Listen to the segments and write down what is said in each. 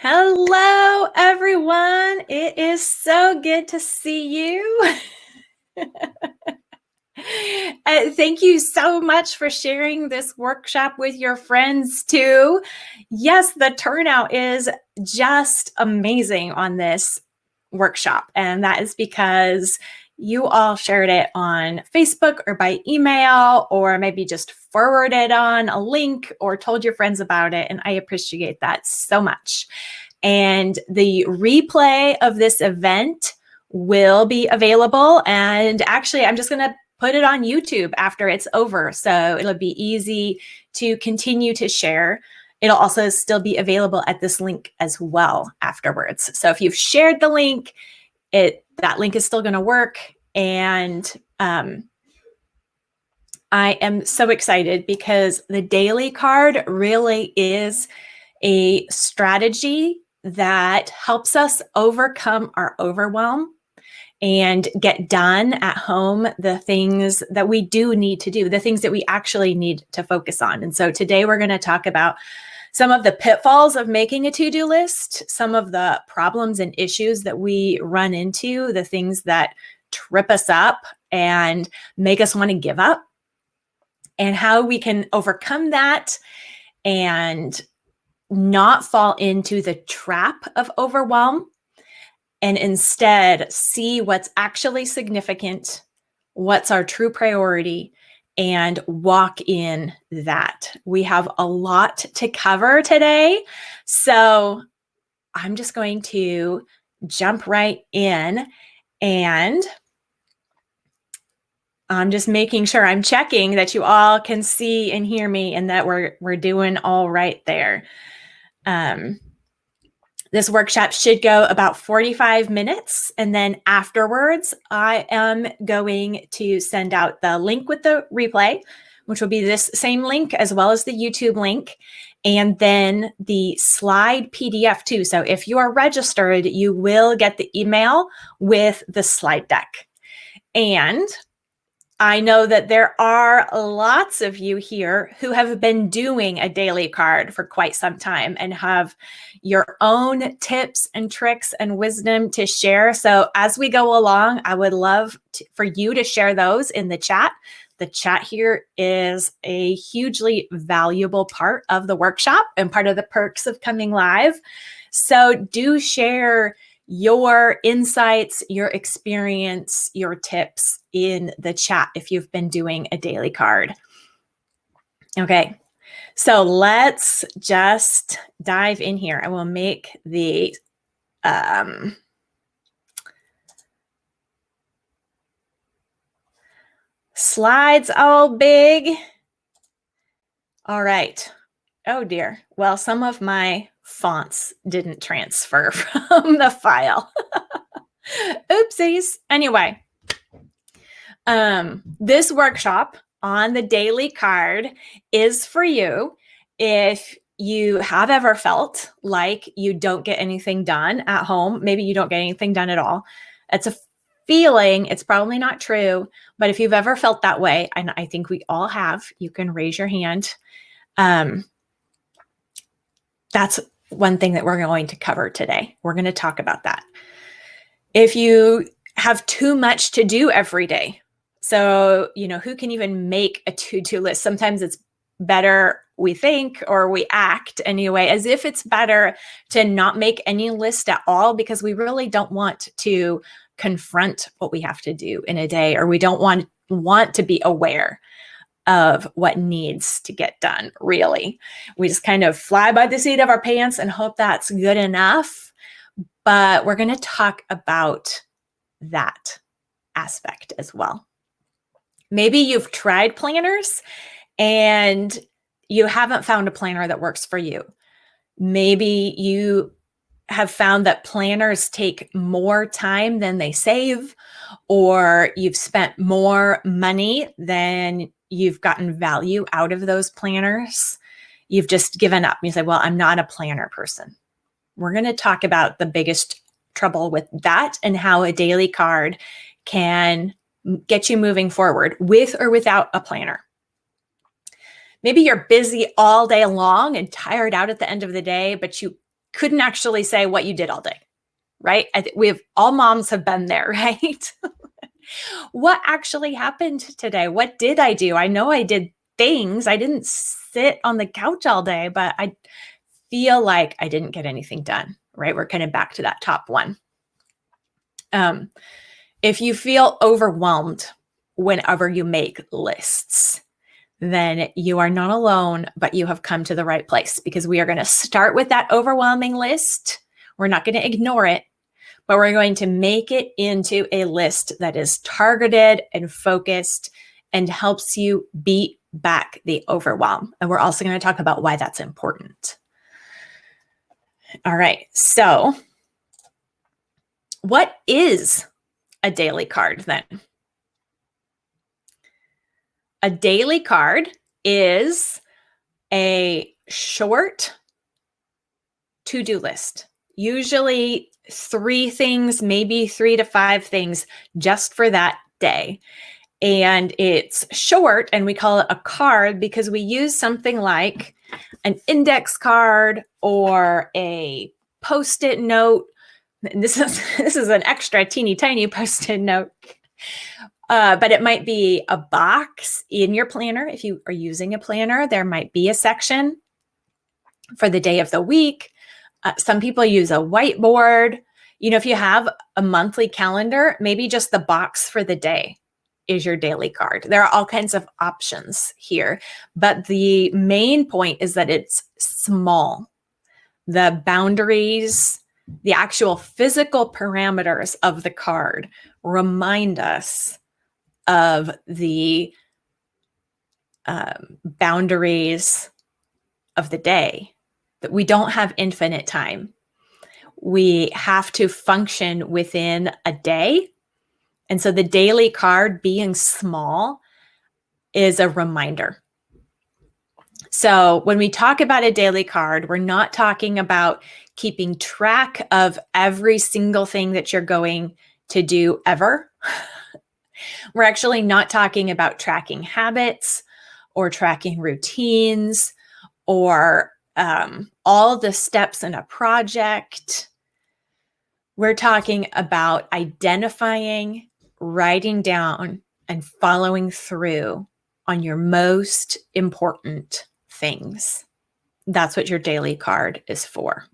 Hello, everyone. It is so good to see you. Thank you so much for sharing this workshop with your friends too. Yes, the turnout is just amazing on this workshop, and that is because you all shared it on Facebook or by email, or maybe just forwarded on a link or told your friends about it, and I appreciate that so much. And the replay of this event will be available, and actually I'm just going to put it on YouTube after it's over, so it'll be easy to continue to share. It'll also still be available at this link as well afterwards. So if you've shared the link, that link is still going to work. And I am so excited because the daily card really is a strategy that helps us overcome our overwhelm and get done at home the things that we do need to do, the things that we actually need to focus on. And so today we're going to talk about some of the pitfalls of making a to-do list, some of the problems and issues that we run into, the things that trip us up and make us want to give up, and how we can overcome that and not fall into the trap of overwhelm, and instead see what's actually significant, what's our true priority, and walk in that. We have a lot to cover today, so I'm just going to jump right in, and I'm just making sure I'm checking that you all can see and hear me and that we're doing all right there. This workshop should go about 45 minutes, and then afterwards, I am going to send out the link with the replay, which will be this same link as well as the YouTube link, and then the slide PDF too. So if you are registered, you will get the email with the slide deck. And I know that there are lots of you here who have been doing a daily card for quite some time and have your own tips and tricks and wisdom to share. So as we go along, I would love for you to share those in the chat. The chat here is a hugely valuable part of the workshop and part of the perks of coming live. So do share your insights, your experience, your tips in the chat if you've been doing a daily card. Okay, so let's just dive in here. I will make the slides all big. All right. Oh dear. Well, some of my fonts didn't transfer from the file. Oopsies. Anyway, this workshop on the daily card is for you if you have ever felt like you don't get anything done at home. Maybe you don't get anything done at all. It's a feeling. It's probably not true, but if you've ever felt that way, and I think we all have, you can raise your hand. That's one thing that we're going to cover today. We're going to talk about that. If you have too much to do every day, so, who can even make a to-do list? Sometimes it's better, we think, or we act anyway, as if it's better to not make any list at all, because we really don't want to confront what we have to do in a day, or we don't want to be aware of what needs to get done, really. We just kind of fly by the seat of our pants and hope that's good enough. But we're going to talk about that aspect as well. Maybe you've tried planners and you haven't found a planner that works for you. Maybe you have found that planners take more time than they save, or you've spent more money than you've gotten value out of those planners. You've just given up. You say, well, I'm not a planner person. We're going to talk about the biggest trouble with that and how a daily card can get you moving forward with or without a planner. Maybe you're busy all day long and tired out at the end of the day, but you couldn't actually say what you did all day, right? All moms have been there, right? What actually happened today? What did I do? I know I did things. I didn't sit on the couch all day, but I feel like I didn't get anything done, right? We're kind of back to that top one. If you feel overwhelmed whenever you make lists, then you are not alone, but you have come to the right place, because we are going to start with that overwhelming list. We're not going to ignore it, but we're going to make it into a list that is targeted and focused and helps you beat back the overwhelm. And we're also going to talk about why that's important. All right. So what is a daily card then? A daily card is a short to-do list, usually 3 things, maybe 3 to 5 things just for that day. And it's short, and we call it a card because we use something like an index card or a Post-it note. And this is an extra teeny tiny Post-it note. But it might be a box in your planner. If you are using a planner, there might be a section for the day of the week. Some people use a whiteboard. If you have a monthly calendar, maybe just the box for the day is your daily card. There are all kinds of options here, but the main point is that it's small. The boundaries, the actual physical parameters of the card remind us of the boundaries of the day, that we don't have infinite time. We have to function within a day. And so the daily card being small is a reminder. So when we talk about a daily card, we're not talking about keeping track of every single thing that you're going to do ever. We're actually not talking about tracking habits or tracking routines or all the steps in a project. We're talking about identifying, writing down, and following through on your most important things. That's what your daily card is for.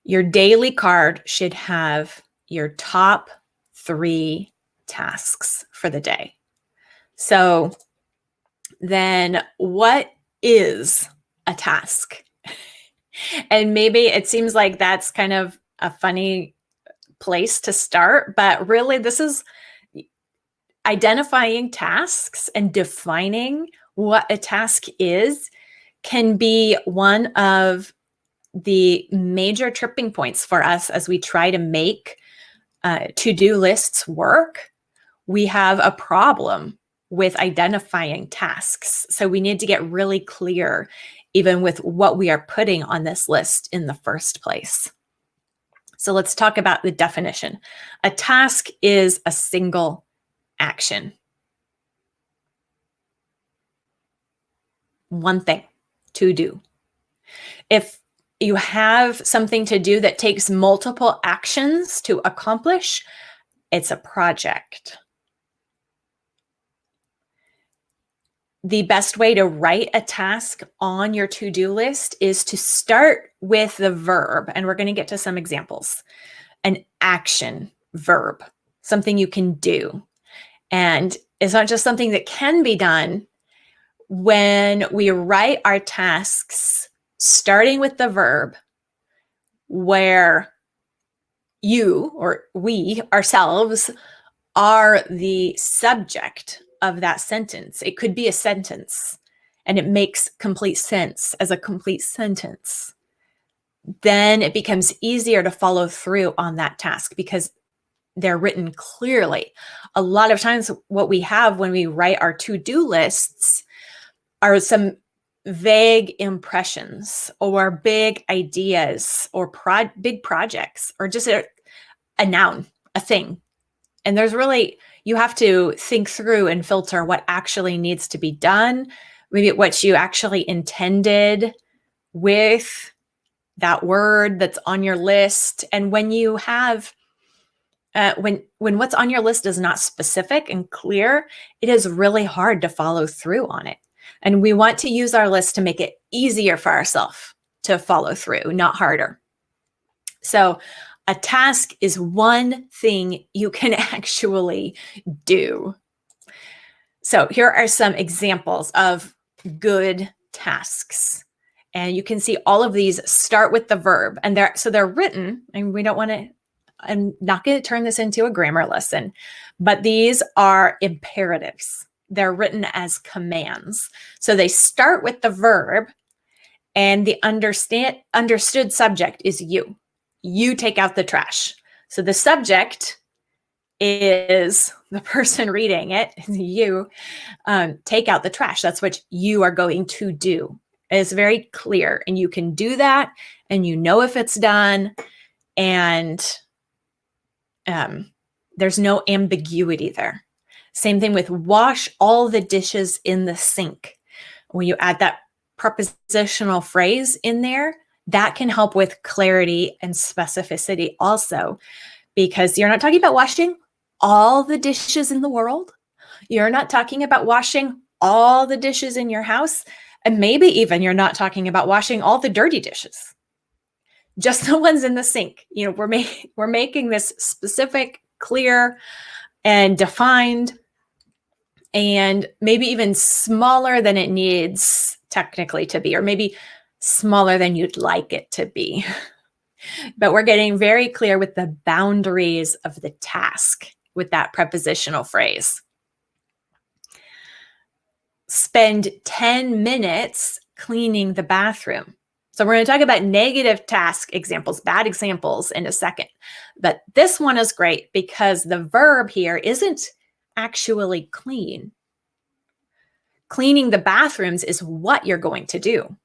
Your daily card should have your top 3 tasks for the day. So then what is a task? And maybe it seems like that's kind of a funny place to start, but really this is identifying tasks and defining what a task is can be one of the major tripping points for us as we try to make to-do lists work. We have a problem with identifying tasks. So we need to get really clear even with what we are putting on this list in the first place. So let's talk about the definition. A task is a single action. One thing to do. If you have something to do that takes multiple actions to accomplish, it's a project. The best way to write a task on your to-do list is to start with the verb, and we're going to get to some examples. An action verb, something you can do. And it's not just something that can be done. When we write our tasks, starting with the verb, where you or we ourselves are the subject of that sentence. It could be a sentence and it makes complete sense as a complete sentence. Then it becomes easier to follow through on that task because they're written clearly. A lot of times what we have when we write our to-do lists are some vague impressions or big ideas or big projects or just a noun, a thing. And there's really, you have to think through and filter what actually needs to be done, maybe what you actually intended with that word that's on your list. And when you have when what's on your list is not specific and clear, it is really hard to follow through on it. And we want to use our list to make it easier for ourselves to follow through, not harder. So a task is one thing you can actually do. So here are some examples of good tasks. And you can see all of these start with the verb, and they're written, and we don't want to, I'm not going to turn this into a grammar lesson, but these are imperatives. They're written as commands. So they start with the verb, and the understood subject is you. You take out the trash. So the subject is the person reading it, you. Take out the trash. That's what you are going to do. It's very clear, and you can do that, and you know if it's done, and there's no ambiguity there. Same thing with wash all the dishes in the sink. When you add that prepositional phrase in there, that can help with clarity and specificity also, because you're not talking about washing all the dishes in the world. You're not talking about washing all the dishes in your house. And maybe even you're not talking about washing all the dirty dishes, just the ones in the sink. You know, we're making this specific, clear, and defined, and maybe even smaller than it needs technically to be, or maybe smaller than you'd like it to be. But we're getting very clear with the boundaries of the task with that prepositional phrase. Spend 10 minutes cleaning the bathroom. So we're going to talk about negative task examples, bad examples in a second. But this one is great because the verb here isn't actually clean. Cleaning the bathrooms is what you're going to do.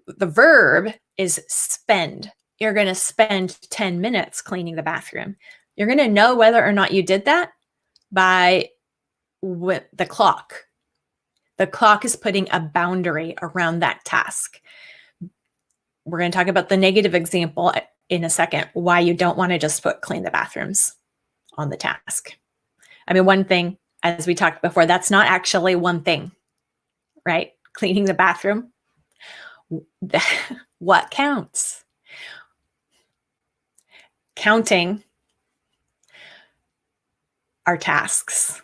The verb is spend. You're going to spend 10 minutes cleaning the bathroom. You're going to know whether or not you did that by the clock. The clock is putting a boundary around that task. We're going to talk about the negative example in a second, why you don't want to just put clean the bathrooms on the task. I mean, one thing, as we talked before, that's not actually one thing, right? Cleaning the bathroom. What counts? Counting our tasks,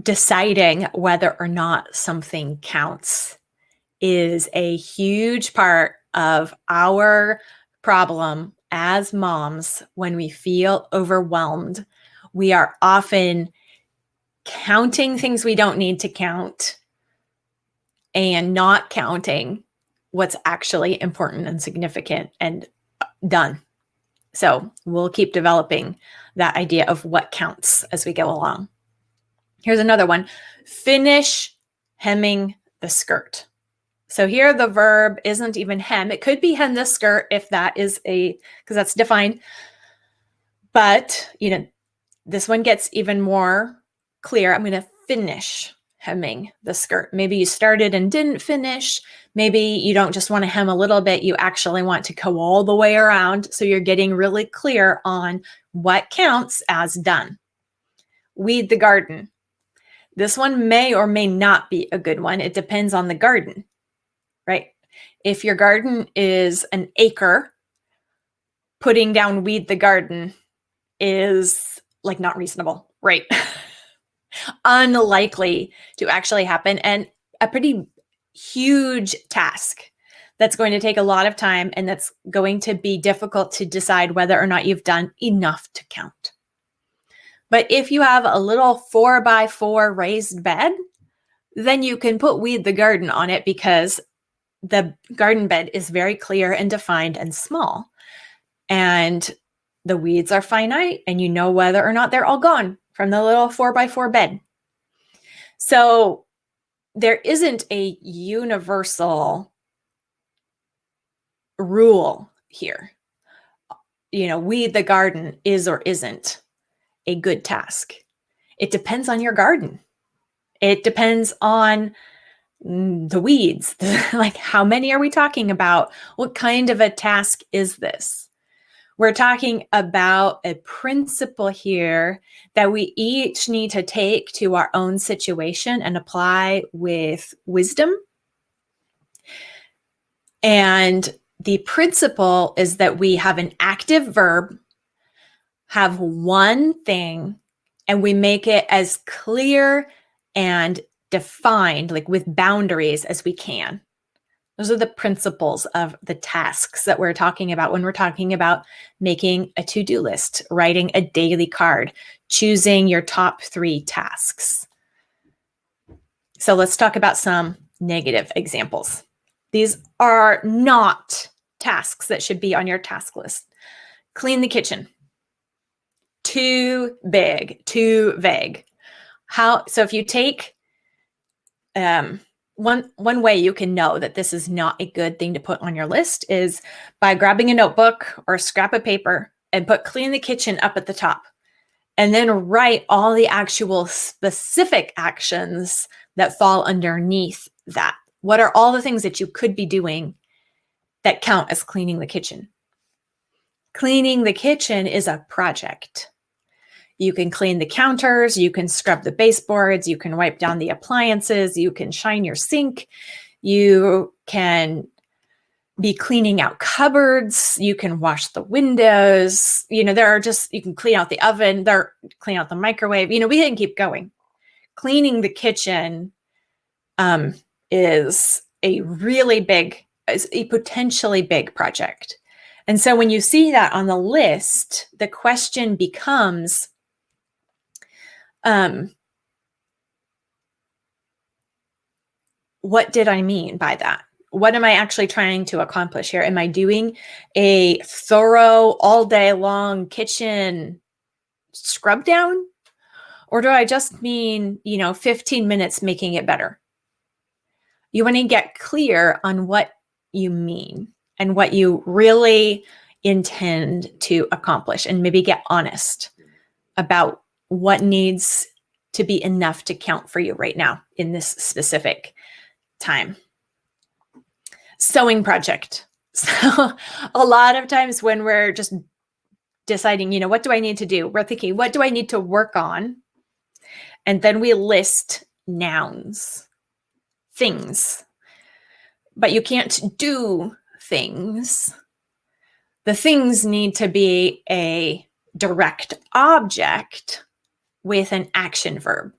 deciding whether or not something counts, is a huge part of our problem as moms. When we feel overwhelmed, we are often counting things we don't need to count and not counting what's actually important and significant and done. So we'll keep developing that idea of what counts as we go along. Here's another one. Finish hemming the skirt. So here the verb isn't even hem. It could be hem the skirt if that is because that's defined. But, this one gets even more clear. I'm going to finish hemming the skirt. Maybe you started and didn't finish. Maybe you don't just want to hem a little bit. You actually want to go all the way around. So you're getting really clear on what counts as done. Weed the garden. This one may or may not be a good one. It depends on the garden, right? If your garden is an acre, putting down weed the garden is like not reasonable, right? Unlikely to actually happen, and a pretty huge task that's going to take a lot of time, and that's going to be difficult to decide whether or not you've done enough to count. But if you have a little 4x4 raised bed, then you can put weed the garden on it because the garden bed is very clear and defined and small. And the weeds are finite, and you know whether or not they're all gone from the little 4x4 bed. So there isn't a universal rule here. Weed the garden is or isn't a good task. It depends on your garden. It depends on the weeds. Like, how many are we talking about? What kind of a task is this? We're talking about a principle here that we each need to take to our own situation and apply with wisdom. And the principle is that we have an active verb, have one thing, and we make it as clear and defined, like with boundaries, as we can. Those are the principles of the tasks that we're talking about when we're talking about making a to-do list, writing a daily card, choosing your top 3 tasks. So let's talk about some negative examples. These are not tasks that should be on your task list. Clean the kitchen. Too big, too vague. So if you take one way you can know that this is not a good thing to put on your list is by grabbing a notebook or a scrap of paper and put clean the kitchen up at the top, and then write all the actual specific actions that fall underneath that. What are all the things that you could be doing that count as cleaning the kitchen? Cleaning the kitchen is a project. You can clean the counters, you can scrub the baseboards, you can wipe down the appliances, you can shine your sink, you can be cleaning out cupboards, you can wash the windows, you can clean out the oven, clean out the microwave, we can keep going. Cleaning the kitchen is a potentially big project. And so when you see that on the list, the question becomes, what did I mean by that? What am I actually trying to accomplish here? Am I doing a thorough all day long kitchen scrub down? Or do I just mean, 15 minutes making it better? You want to get clear on what you mean and what you really intend to accomplish, and maybe get honest about what needs to be enough to count for you right now in this specific time. Sewing project. So a lot of times when we're just deciding, what do I need to do? We're thinking, what do I need to work on? And then we list nouns, things. But you can't do things. The things need to be a direct object with an action verb.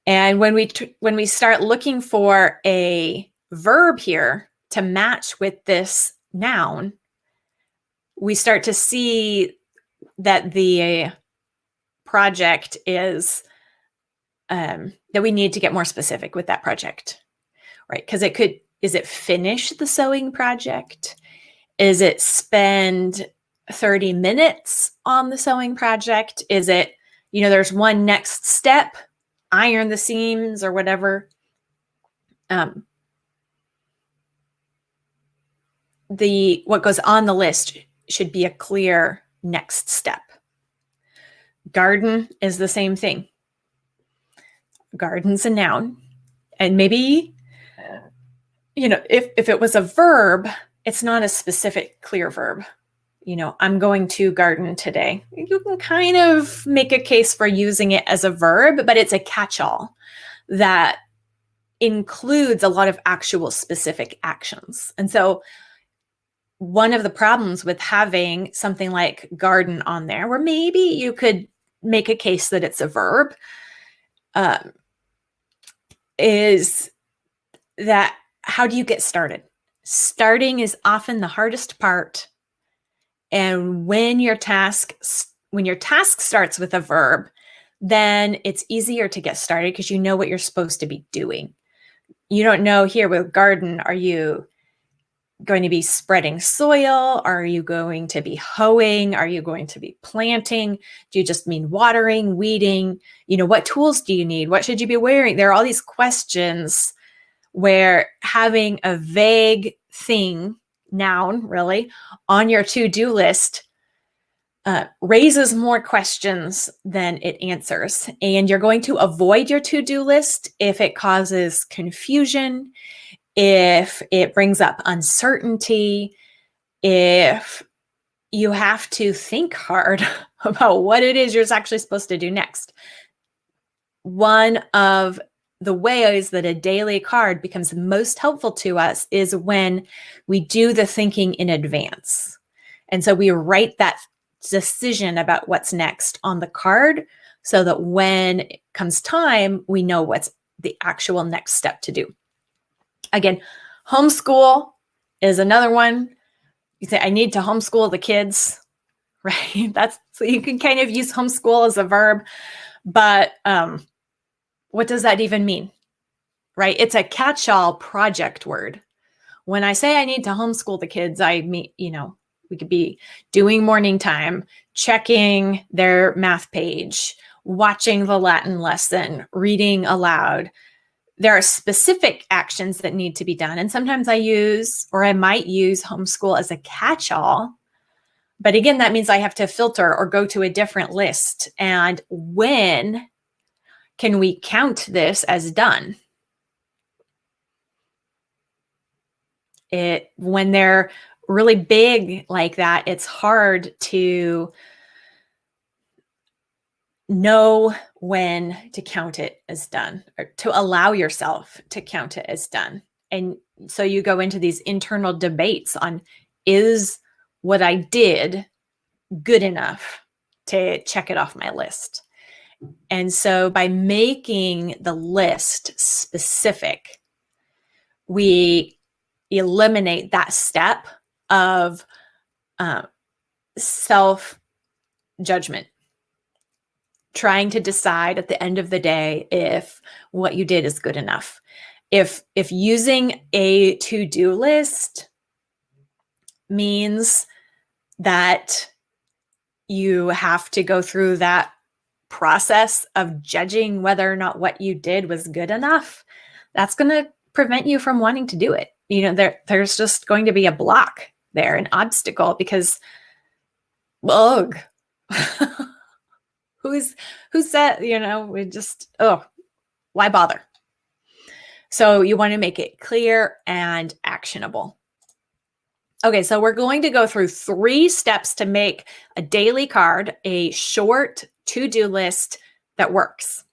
And when we start looking for a verb here to match with this noun, we start to see that the project is that we need to get more specific with that project, right? Because is it finish the sewing project? Is it spend 30 minutes on the sewing project? Is it, there's one next step, iron the seams or whatever. What goes on the list should be a clear next step. Garden is the same thing. Garden's a noun. And maybe, if it was a verb, it's not a specific, clear verb. I'm going to garden today. You can kind of make a case for using it as a verb, but it's a catch-all that includes a lot of actual specific actions. And so one of the problems with having something like garden on there, where maybe you could make a case that it's a verb, is that how do you get started? Starting is often the hardest part. And when your task starts with a verb, then it's easier to get started because you know what you're supposed to be doing. You don't know here with garden, are you going to be spreading soil? Are you going to be hoeing? Are you going to be planting? Do you just mean watering, weeding? What tools do you need? What should you be wearing? There are all these questions where having a vague thing, noun really, on your to-do list raises more questions than it answers. And you're going to avoid your to-do list if it causes confusion, if it brings up uncertainty, if you have to think hard about what it is you're actually supposed to do next. One of the ways that a daily card becomes most helpful to us is when we do the thinking in advance. And so we write that decision about what's next on the card so that when it comes time, we know what's the actual next step to do. Again, homeschool is another one. You say, I need to homeschool the kids, right? So you can kind of use homeschool as a verb, but what does that even mean, right? It's a catch-all project word. When I say I need to homeschool the kids, I mean, we could be doing morning time, checking their math page, watching the Latin lesson, reading aloud. There are specific actions that need to be done. And sometimes I might use homeschool as a catch-all. But again, that means I have to filter or go to a different list. And when can we count this as done? When they're really big like that, it's hard to know when to count it as done, or to allow yourself to count it as done. And so you go into these internal debates on, is what I did good enough to check it off my list? And so by making the list specific, we eliminate that step of self-judgment, trying to decide at the end of the day if what you did is good enough. If using a to-do list means that you have to go through that process of judging whether or not what you did was good enough, that's going to prevent you from wanting to do it. There's just going to be a block there, an obstacle, because, ugh, who said, we just, why bother? So you want to make it clear and actionable. Okay, so we're going to go through 3 steps to make a daily card a short to-do list that works.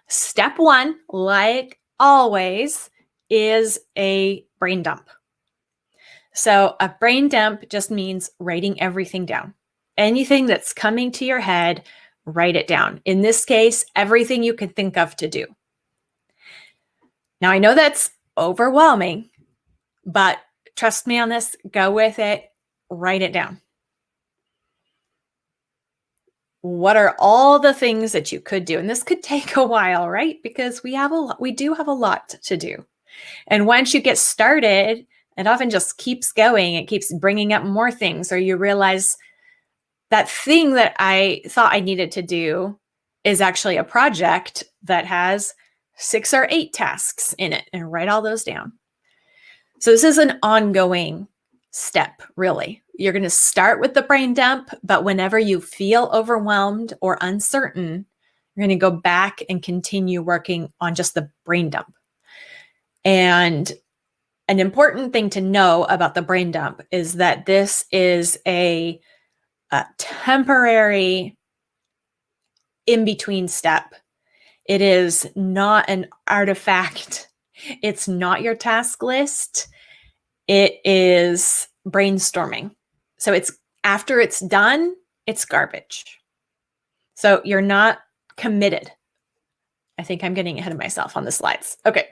Step 1, like always, is a brain dump. So a brain dump just means writing everything down. Anything that's coming to your head, write it down. In this case, everything you can think of to do. Now, I know that's overwhelming, but trust me on this, go with it, write it down. What are all the things that you could do? And this could take a while, right? Because we do have a lot to do. And once you get started, it often just keeps going. It keeps bringing up more things, or you realize that thing that I thought I needed to do is actually a project that has 6 or 8 tasks in it, and write all those down. So this is an ongoing step, really. You're going to start with the brain dump, but whenever you feel overwhelmed or uncertain, you're going to go back and continue working on just the brain dump. And an important thing to know about the brain dump is that this is a temporary in-between step. It is not an artifact. It's not your task list. It is brainstorming. So it's after it's done, it's garbage. So you're not committed. I think I'm getting ahead of myself on the slides. Okay.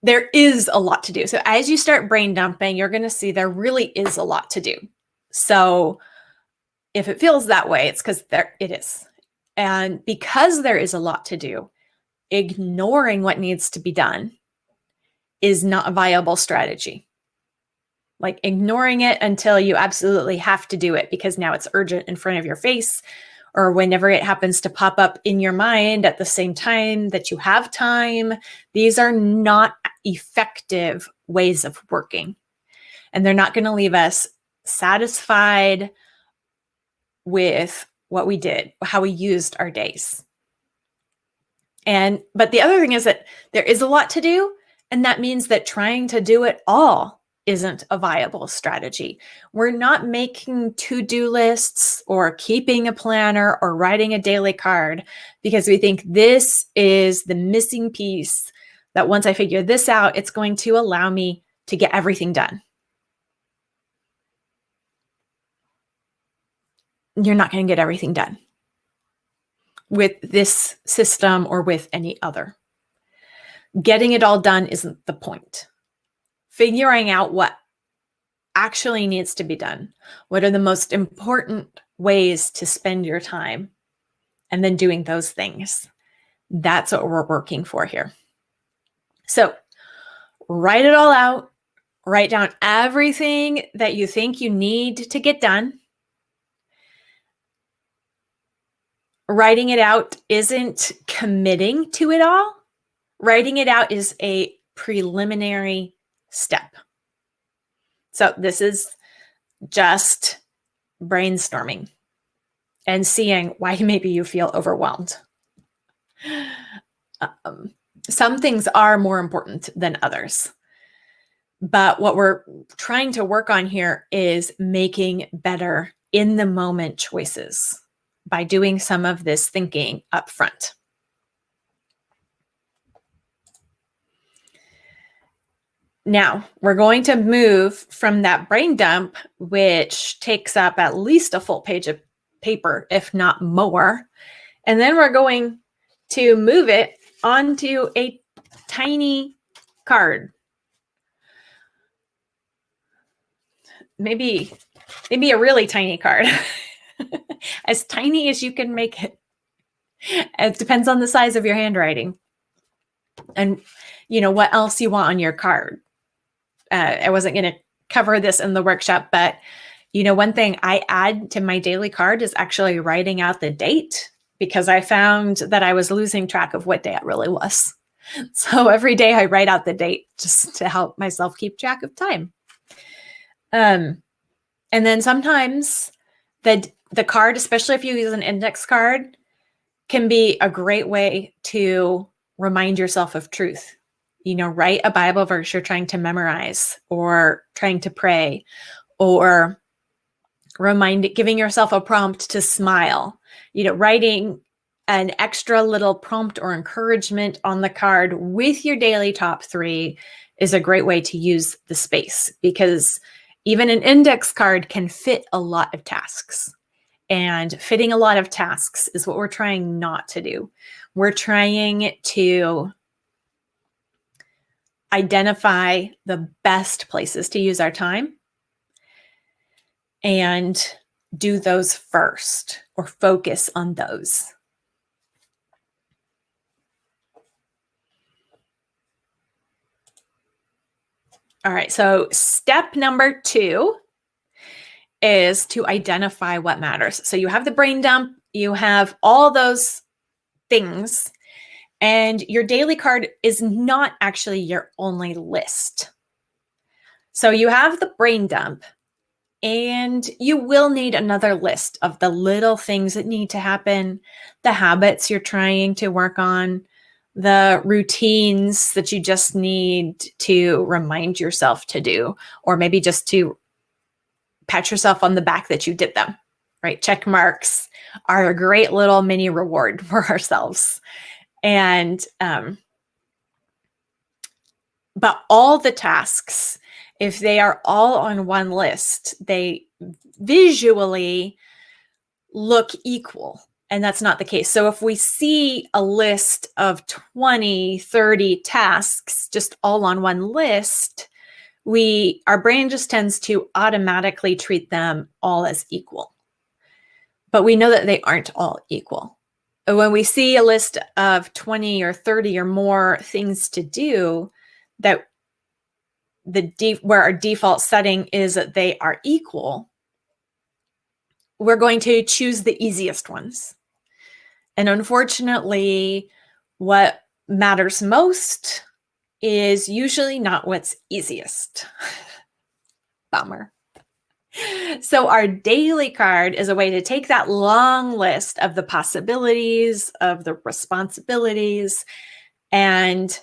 There is a lot to do. So as you start brain dumping, you're going to see there really is a lot to do. So if it feels that way, it's because it is. And because there is a lot to do, ignoring what needs to be done is not a viable strategy. Like ignoring it until you absolutely have to do it because now it's urgent in front of your face, or whenever it happens to pop up in your mind at the same time that you have time. These are not effective ways of working. And they're not going to leave us satisfied with what we did, how we used our days. But the other thing is that there is a lot to do, and that means that trying to do it all isn't a viable strategy. We're not making to-do lists or keeping a planner or writing a daily card because we think this is the missing piece that once I figure this out, it's going to allow me to get everything done. You're not going to get everything done with this system or with any other. Getting it all done isn't the point. Figuring out what actually needs to be done, what are the most important ways to spend your time, and then doing those things. That's what we're working for here. So write it all out, write down everything that you think you need to get done. Writing it out isn't committing to it all. Writing it out is a preliminary step. So this is just brainstorming and seeing why maybe you feel overwhelmed. Some things are more important than others. But what we're trying to work on here is making better in the moment choices by doing some of this thinking up front. Now, we're going to move from that brain dump, which takes up at least a full page of paper, if not more. And then we're going to move it onto a tiny card. Maybe a really tiny card. As tiny as you can make it. It depends on the size of your handwriting. And what else you want on your card. I wasn't going to cover this in the workshop, but one thing I add to my daily card is actually writing out the date, because I found that I was losing track of what day it really was. So every day I write out the date just to help myself keep track of time. And then sometimes the card, especially if you use an index card, can be a great way to remind yourself of truth. Write a Bible verse you're trying to memorize or trying to pray, or giving yourself a prompt to smile. Writing an extra little prompt or encouragement on the card with your daily top 3 is a great way to use the space, because even an index card can fit a lot of tasks. And fitting a lot of tasks is what we're trying not to do. We're trying to identify the best places to use our time and do those first, or focus on those. All right, so step number 2 is to identify what matters. So you have the brain dump, you have all those things, and your daily card is not actually your only list. So you have the brain dump, and you will need another list of the little things that need to happen, the habits you're trying to work on, the routines that you just need to remind yourself to do, or maybe just to pat yourself on the back that you did them, right? Check marks are a great little mini reward for ourselves. And, but all the tasks, if they are all on one list, they visually look equal. And that's not the case. So if we see a list of 20, 30 tasks just all on one list, our brain just tends to automatically treat them all as equal. But we know that they aren't all equal. When we see a list of 20 or 30 or more things to do, that where our default setting is that they are equal, we're going to choose the easiest ones. And unfortunately, what matters most is usually not what's easiest. Bummer. So our daily card is a way to take that long list of the possibilities, of the responsibilities, and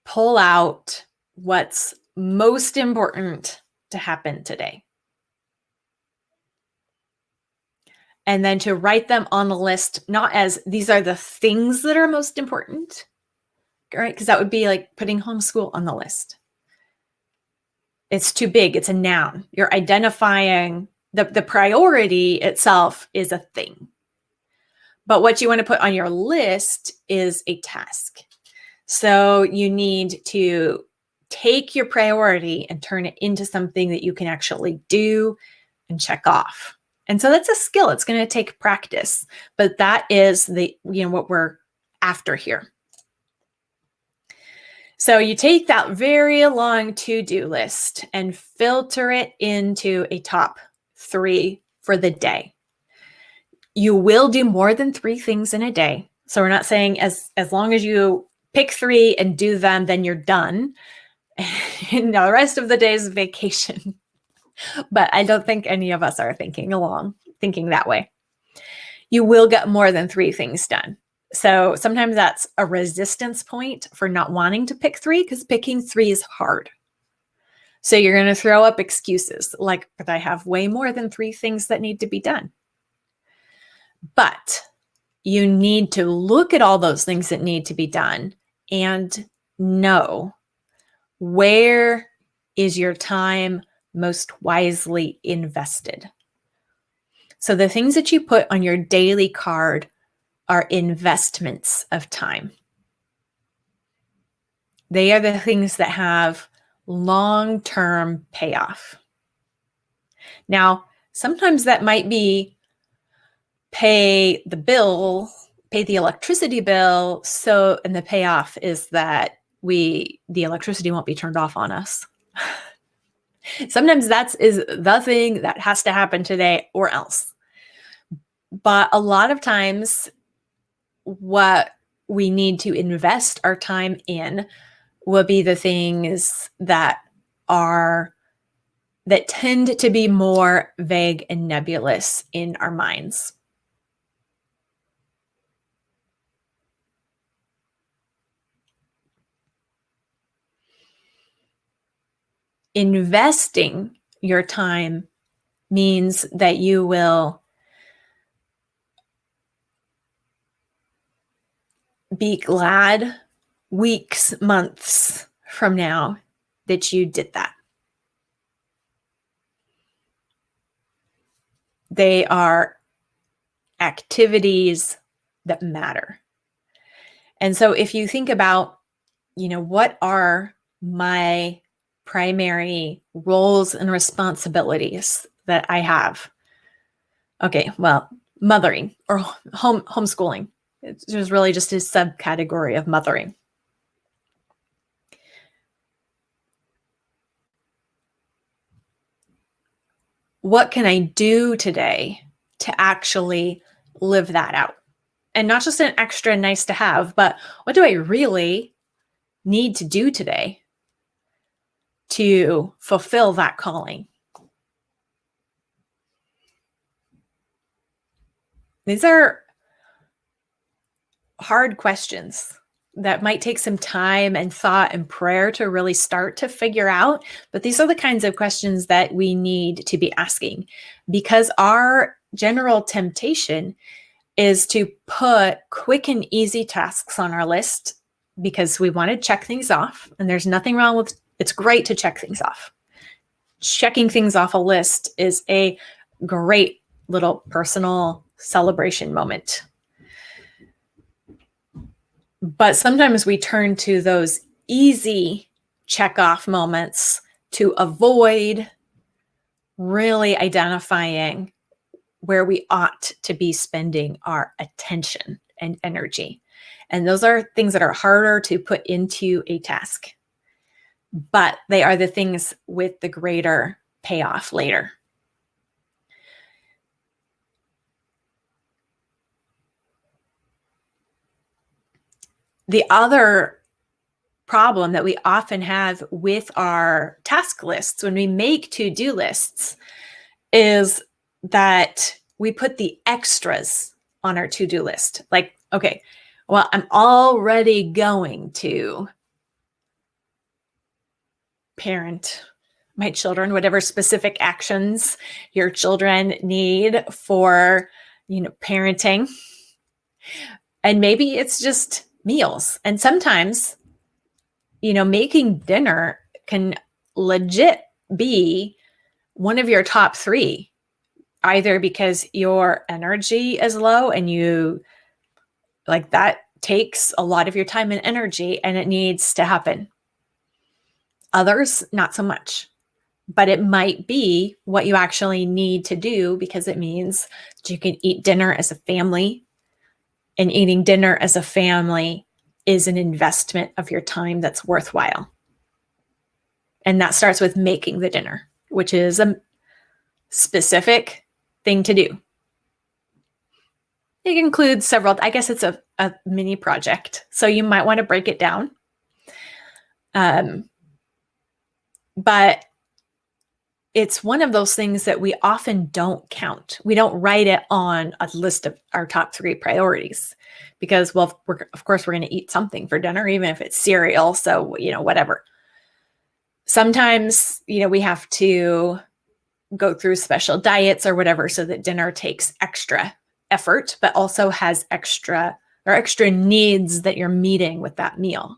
pull out what's most important to happen today. And then to write them on the list, not as these are the things that are most important, right? Because that would be like putting homeschool on the list. It's too big. It's a noun. You're identifying the priority itself is a thing. But what you want to put on your list is a task. So you need to take your priority and turn it into something that you can actually do and check off. And so that's a skill. It's going to take practice, but that is what we're after here. So you take that very long to-do list and filter it into a top 3 for the day. You will do more than 3 things in a day. So we're not saying as long as you pick 3 and do them, then you're done. No, the rest of the day is vacation. But I don't think any of us are thinking that way. You will get more than 3 things done. So sometimes that's a resistance point for not wanting to pick 3 because picking 3 is hard. So you're going to throw up excuses like, but I have way more than 3 things that need to be done. But you need to look at all those things that need to be done and know where is your time most wisely invested. So the things that you put on your daily card are investments of time. They are the things that have long-term payoff. Now, sometimes that might be pay the electricity bill, and the payoff is that the electricity won't be turned off on us. Sometimes that is the thing that has to happen today or else. But a lot of times what we need to invest our time in will be the things that tend to be more vague and nebulous in our minds. Investing your time means that you will be glad weeks, months from now that you did that. They are activities that matter. And so if you think about, what are my primary roles and responsibilities that I have? Okay, well, mothering or homeschooling. It's just really just a subcategory of mothering. What can I do today to actually live that out? And not just an extra nice to have, but what do I really need to do today to fulfill that calling? These are hard questions that might take some time and thought and prayer to really start to figure out. But these are the kinds of questions that we need to be asking, because our general temptation is to put quick and easy tasks on our list because we want to check things off. And there's nothing wrong with it's great to check things off. Checking things off a list is a great little personal celebration moment. But sometimes we turn to those easy check off moments to avoid really identifying where we ought to be spending our attention and energy. And those are things that are harder to put into a task, but they are the things with the greater payoff later. The other problem that we often have with our task lists when we make to-do lists is that we put the extras on our to-do list. Like, okay, well, I'm already going to parent my children, whatever specific actions your children need for, parenting. And maybe it's just meals. And sometimes, making dinner can legit be one of your top 3, either because your energy is low and you like that takes a lot of your time and energy and it needs to happen. Others, not so much, but it might be what you actually need to do because it means that you can eat dinner as a family, and eating dinner as a family is an investment of your time that's worthwhile. And that starts with making the dinner, which is a specific thing to do. It includes several, I guess it's a mini project. So you might want to break it down. But it's one of those things that we often don't count. We don't write it on a list of our top 3 priorities because, well, of course, we're going to eat something for dinner, even if it's cereal. So, whatever. Sometimes, we have to go through special diets or whatever so that dinner takes extra effort, but also has extra needs that you're meeting with that meal.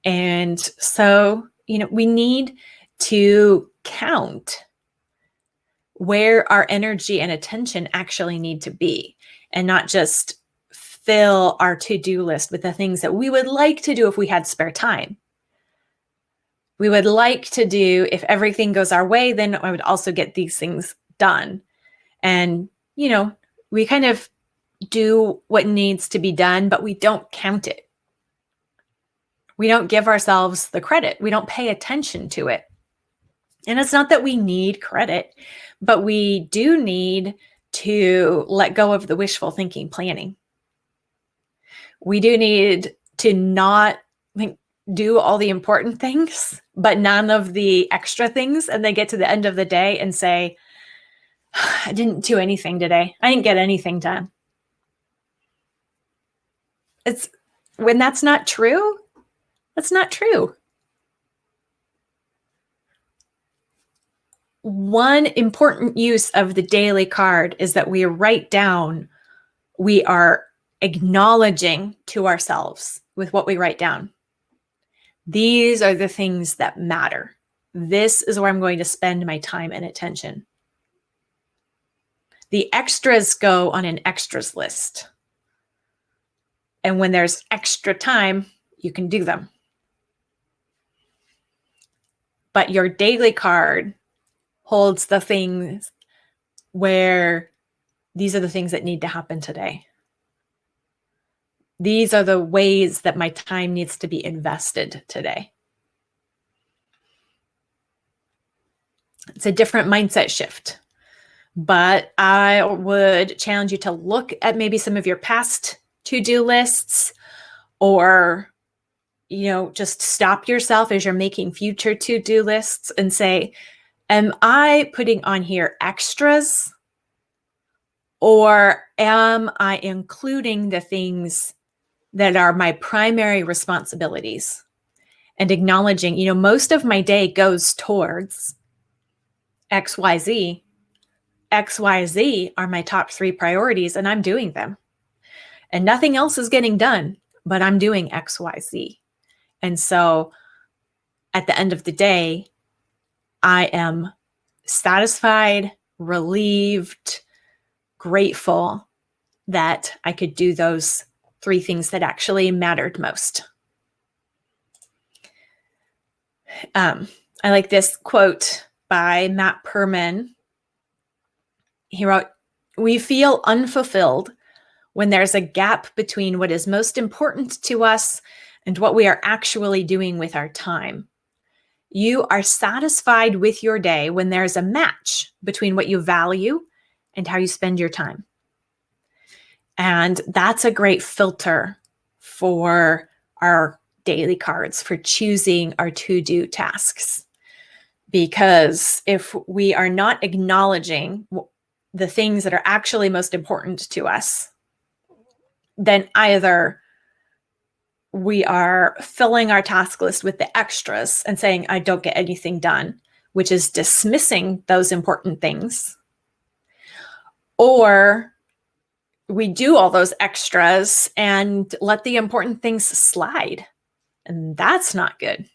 And so, we need to count where our energy and attention actually need to be and not just fill our to-do list with the things that we would like to do if we had spare time. We would like to do, if everything goes our way, then I would also get these things done. And, we kind of do what needs to be done, but we don't count it. We don't give ourselves the credit. We don't pay attention to it. And it's not that we need credit, but we do need to let go of the wishful thinking planning. We do need to not do all the important things, but none of the extra things. And they get to the end of the day and say, I didn't do anything today. I didn't get anything done. It's when that's not true. That's not true. One important use of the daily card is that we write down, we are acknowledging to ourselves with what we write down. These are the things that matter. This is where I'm going to spend my time and attention. The extras go on an extras list. And when there's extra time, you can do them. But your daily card holds the things where these are the things that need to happen today. These are the ways that my time needs to be invested today. It's a different mindset shift. But I would challenge you to look at maybe some of your past to-do lists, or, just stop yourself as you're making future to-do lists and say, am I putting on here extras, or am I including the things that are my primary responsibilities? And acknowledging, most of my day goes towards XYZ. XYZ are my top 3 priorities, and I'm doing them. And nothing else is getting done, but I'm doing XYZ. And so at the end of the day, I am satisfied, relieved, grateful that I could do those 3 things that actually mattered most. I like this quote by Matt Perman. He wrote, "We feel unfulfilled when there's a gap between what is most important to us and what we are actually doing with our time. You are satisfied with your day when there's a match between what you value and how you spend your time." And that's a great filter for our daily cards, for choosing our to-do tasks. Because if we are not acknowledging the things that are actually most important to us, then either we are filling our task list with the extras and saying, I don't get anything done, which is dismissing those important things, or we do all those extras and let the important things slide. And that's not good.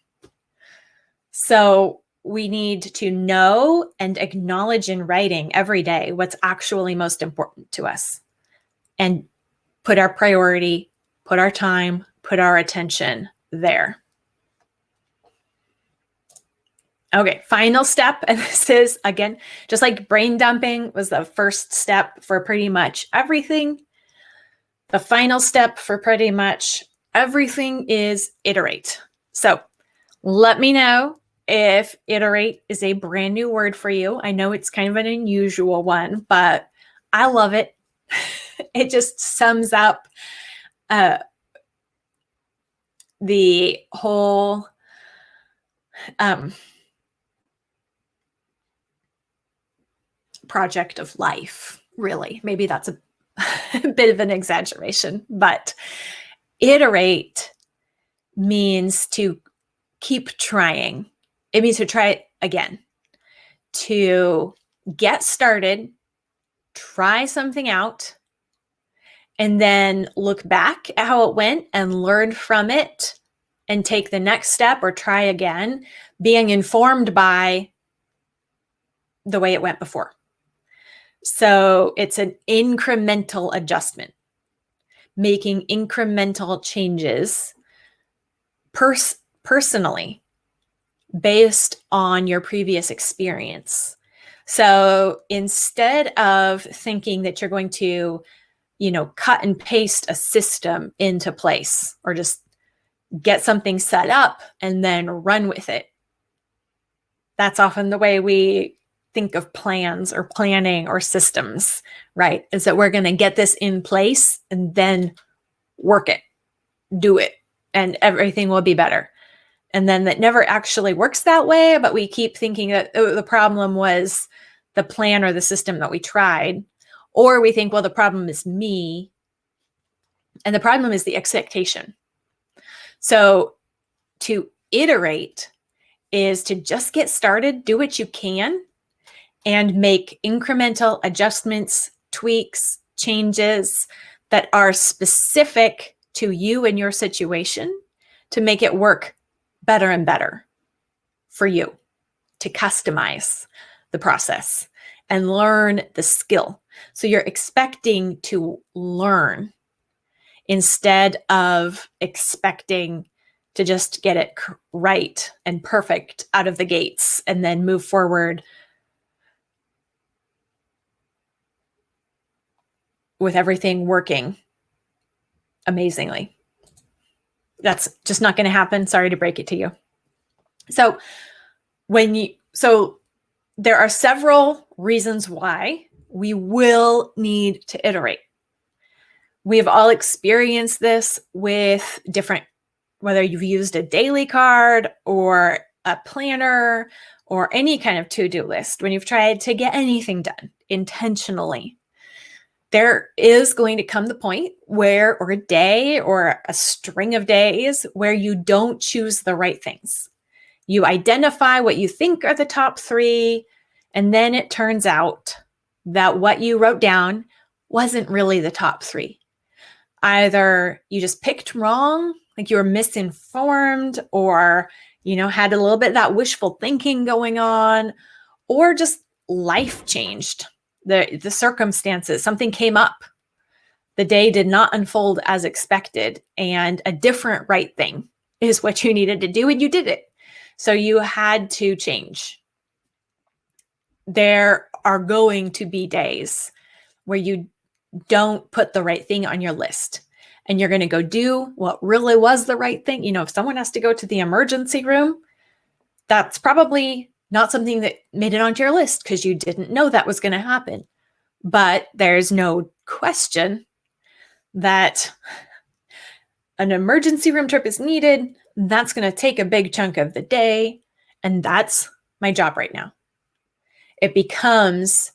So we need to know and acknowledge in writing every day what's actually most important to us, and put our priority, put our time, put our attention there. Okay, final step. And this is, again, just like brain dumping was the first step for pretty much everything. The final step for pretty much everything is iterate. So let me know if iterate is a brand new word for you. I know it's kind of an unusual one, but I love it. It just sums up the whole project of life, really. Maybe that's a bit of an exaggeration, but iterate means to keep trying. It means to try it again, to get started, try something out, and then look back at how it went and learn from it and take the next step or try again, being informed by the way it went before. So it's an incremental adjustment, making incremental changes personally based on your previous experience. So instead of thinking that you're going to, cut and paste a system into place, or just get something set up and then run with it. That's often the way we think of plans or planning or systems, right? Is that we're going to get this in place and then work it, do it, and everything will be better. And then that never actually works that way, but we keep thinking that the problem was the plan or the system that we tried. Or we think, well, the problem is me, and the problem is the expectation. So to iterate is to just get started, do what you can, and make incremental adjustments, tweaks, changes that are specific to you and your situation to make it work better and better for you, to customize the process and learn the skill. So you're expecting to learn instead of expecting to just get it right and perfect out of the gates and then move forward with everything working amazingly. That's just not going to happen. Sorry to break it to you. So there are several reasons why we will need to iterate. We have all experienced this with different, whether you've used a daily card or a planner or any kind of to-do list, when you've tried to get anything done intentionally, there is going to come the point where, or a day or a string of days, where you don't choose the right things. You identify what you think are the top 3, and then it turns out that what you wrote down wasn't really the top 3. Either you just picked wrong, like you were misinformed, or, had a little bit of that wishful thinking going on, or just life changed. The circumstances, something came up. The day did not unfold as expected, and a different right thing is what you needed to do, and you did it. So you had to change. There are going to be days where you don't put the right thing on your list, and you're going to go do what really was the right thing. If someone has to go to the emergency room, that's probably not something that made it onto your list because you didn't know that was going to happen. But there's no question that an emergency room trip is needed, That's going to take a big chunk of the day. And that's my job right now. It becomes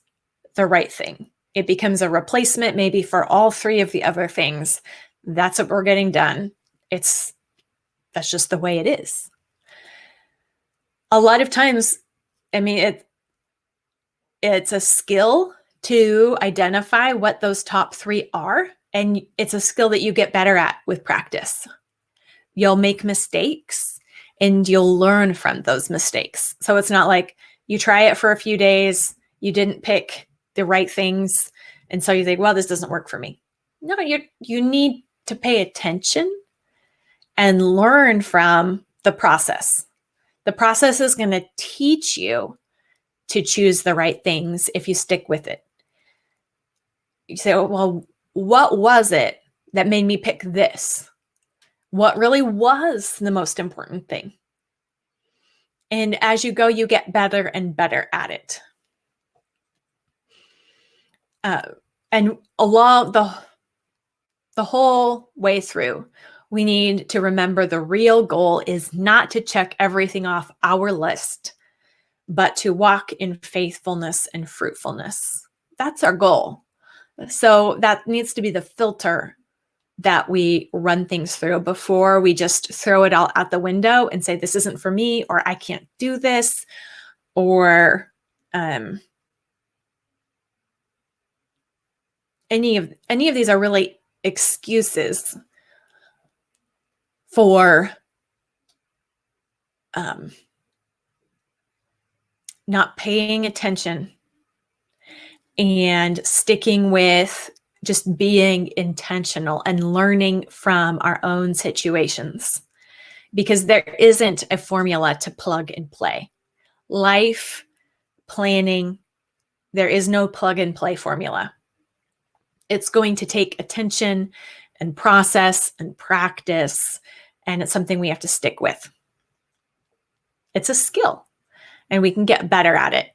the right thing. It becomes a replacement maybe for all three of the other things. That's what we're getting done. That's just the way it is. A lot of times, I mean, it's a skill to identify what those top three are. And it's a skill that you get better at with practice. You'll make mistakes and you'll learn from those mistakes. So it's not like you try it for a few days, you didn't pick the right things, and so you think, well, this doesn't work for me. No, you need to pay attention and learn from the process. The process is going to teach you to choose the right things if you stick with it. You say, well, what was it that made me pick this? What really was the most important thing? And as you go, you get better and better at it. And along the whole way through, we need to remember the real goal is not to check everything off our list, but to walk in faithfulness and fruitfulness. That's our goal. So that needs to be the filter that we run things through before we just throw it all out the window and say, this isn't for me, or I can't do this, or any of these are really excuses for not paying attention and sticking with just being intentional and learning from our own situations, because there isn't a formula to plug and play. Life planning, there is no plug and play formula. It's going to take attention and process and practice, and it's something we have to stick with. It's a skill, and we can get better at it.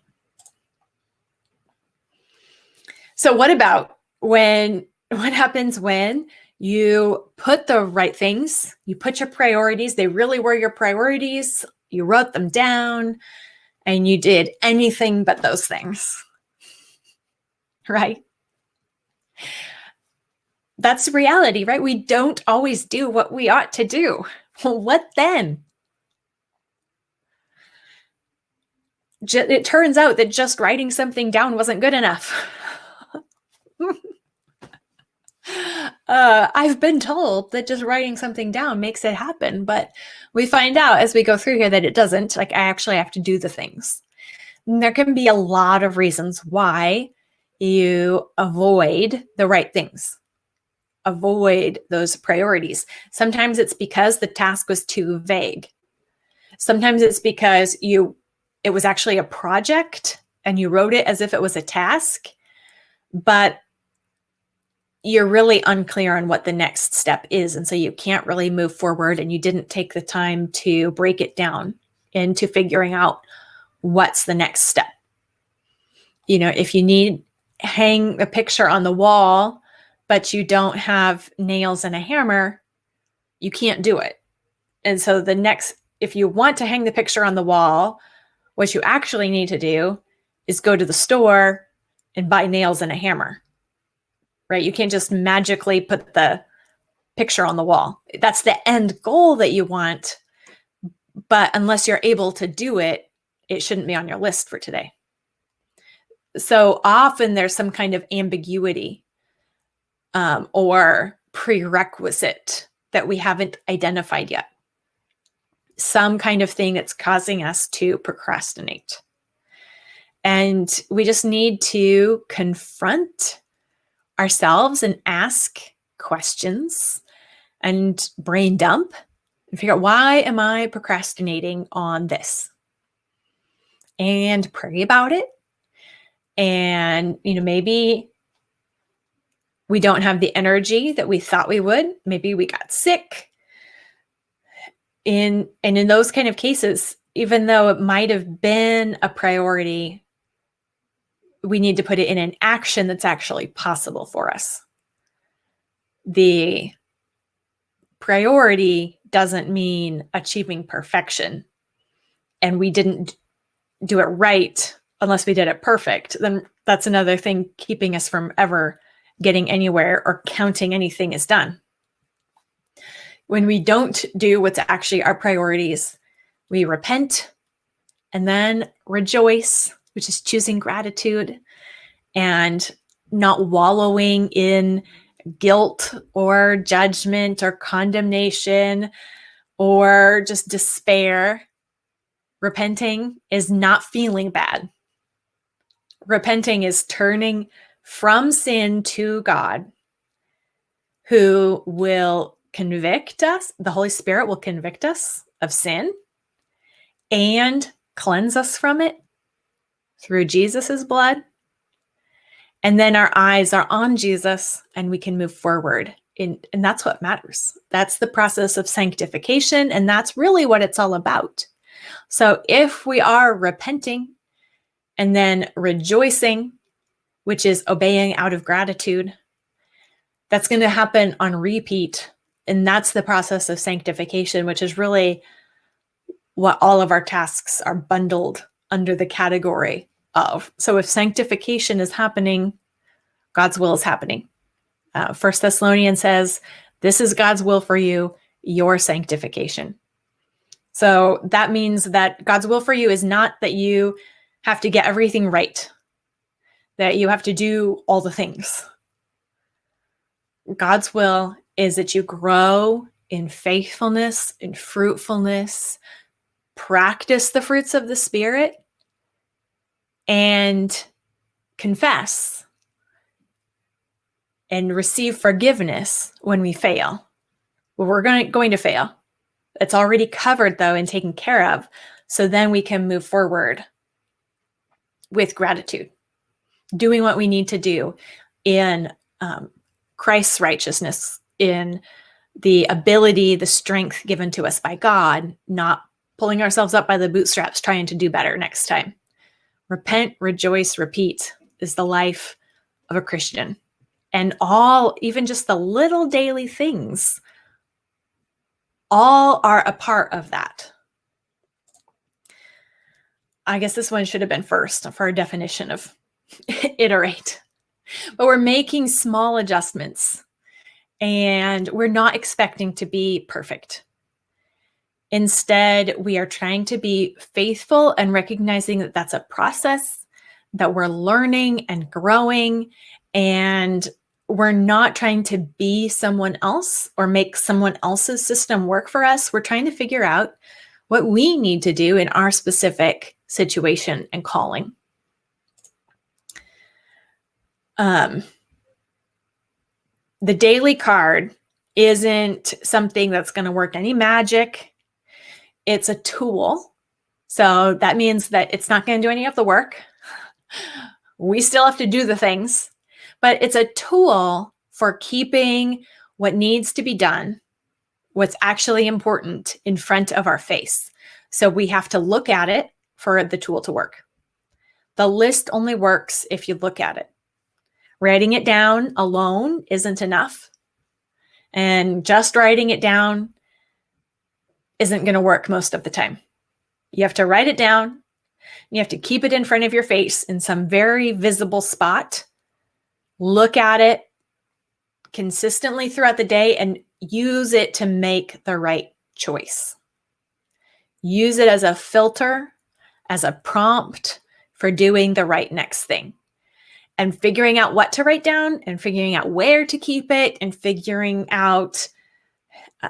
So what about what happens when you put the right things, you put your priorities, they really were your priorities, you wrote them down, and you did anything but those things, right? That's reality, right? We don't always do what we ought to do. Well, what then? It turns out that just writing something down wasn't good enough. I've been told that just writing something down makes it happen, but we find out as we go through here that it doesn't. Like, I actually have to do the things. And there can be a lot of reasons why you avoid the right things, avoid those priorities. Sometimes it's because the task was too vague. Sometimes it's because it was actually a project and you wrote it as if it was a task, but you're really unclear on what the next step is. And so you can't really move forward, and you didn't take the time to break it down into figuring out what's the next step. If you hang a picture on the wall, but you don't have nails and a hammer, you can't do it. And so if you want to hang the picture on the wall, what you actually need to do is go to the store and buy nails and a hammer. Right? You can't just magically put the picture on the wall. That's the end goal that you want. But unless you're able to do it, it shouldn't be on your list for today. So often there's some kind of ambiguity or prerequisite that we haven't identified yet. Some kind of thing that's causing us to procrastinate. And we just need to confront ourselves and ask questions and brain dump and figure out, why am I procrastinating on this? And pray about it. And, maybe we don't have the energy that we thought we would. Maybe we got sick. And in those kind of cases, even though it might have been a priority, we need to put it in an action that's actually possible for us. The priority doesn't mean achieving perfection. And we didn't do it right unless we did it perfect. Then that's another thing keeping us from ever getting anywhere or counting anything as done. When we don't do what's actually our priorities, we repent and then rejoice, which is choosing gratitude and not wallowing in guilt or judgment or condemnation or just despair. Repenting is not feeling bad. Repenting is turning from sin to God, who will convict us. The Holy Spirit will convict us of sin and cleanse us from it through Jesus's blood. And then our eyes are on Jesus and we can move forward. And that's what matters. That's the process of sanctification. And that's really what it's all about. So if we are repenting and then rejoicing, which is obeying out of gratitude, that's going to happen on repeat. And that's the process of sanctification, which is really what all of our tasks are bundled under the category of. So if sanctification is happening, God's will is happening. 1 Thessalonians says, this is God's will for you, your sanctification. So that means that God's will for you is not that you have to get everything right, that you have to do all the things. God's will is that you grow in faithfulness, in fruitfulness, practice the fruits of the Spirit, and confess and receive forgiveness when we fail. Well, we're going to fail. It's already covered, though, and taken care of. So then we can move forward with gratitude, doing what we need to do in Christ's righteousness, in the ability, the strength given to us by God, not pulling ourselves up by the bootstraps, trying to do better next time. Repent, rejoice, repeat is the life of a Christian. And all, even just the little daily things, all are a part of that. I guess this one should have been first for our definition of iterate. But we're making small adjustments and we're not expecting to be perfect. Instead, we are trying to be faithful and recognizing that that's a process, that we're learning and growing, and we're not trying to be someone else or make someone else's system work for us. We're trying to figure out what we need to do in our specific situation and calling. The daily card isn't something that's going to work any magic. It's a tool. So that means that it's not going to do any of the work. We still have to do the things, but it's a tool for keeping what needs to be done, what's actually important, in front of our face. So we have to look at it for the tool to work. The list only works if you look at it. Writing it down alone isn't enough. And just writing it down isn't going to work most of the time. You have to write it down. You have to keep it in front of your face in some very visible spot. Look at it consistently throughout the day and use it to make the right choice. Use it as a filter, as a prompt for doing the right next thing. And figuring out what to write down and figuring out where to keep it and figuring out